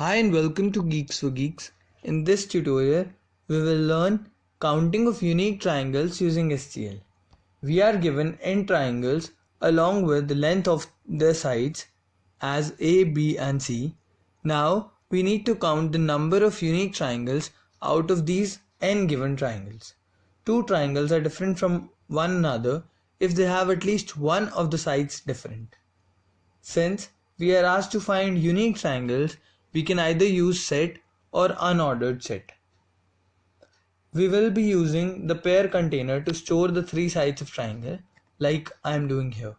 Hi and welcome to Geeks for Geeks. In this tutorial, we will learn counting of unique triangles using STL. We are given n triangles along with the length of their sides as A, B and C. Now we need to count the number of unique triangles out of these n given triangles. Two triangles are different from one another if they have at least one of the sides different. Since we are asked to find unique triangles, we can either use set or unordered set. We will be using the pair container to store the three sides of triangle like I am doing here.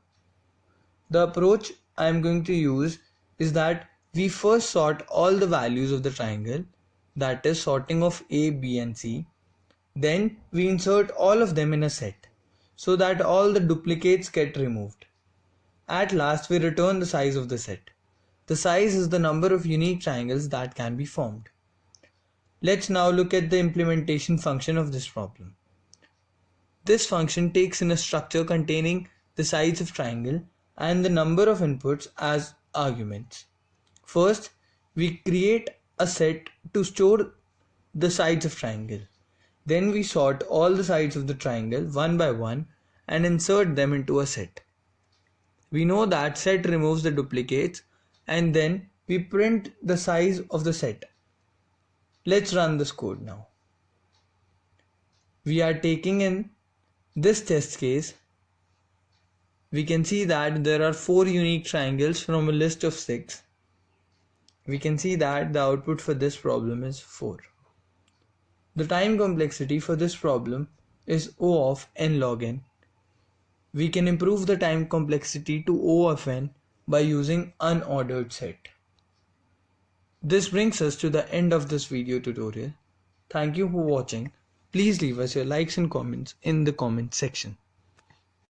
The approach I am going to use is that we first sort all the values of the triangle, that is sorting of A, B and C. Then we insert all of them in a set so that all the duplicates get removed. At last we return the size of the set. The size is the number of unique triangles that can be formed. Let's now look at the implementation function of this problem. This function takes in a structure containing the sides of triangle and the number of inputs as arguments. First, we create a set to store the sides of triangle. Then we sort all the sides of the triangle one by one and insert them into a set. We know that set removes the duplicates and then we print the size of the set. Let's run this code now. We are taking in this test case. We can see that there are 4 unique triangles from a list of 6. We can see that the output for this problem is 4. The time complexity for this problem is O of n log n. We can improve the time complexity to O of n by using unordered set. This brings us to the end of this video tutorial. Thank you for watching. Please leave us your likes and comments in the comment section.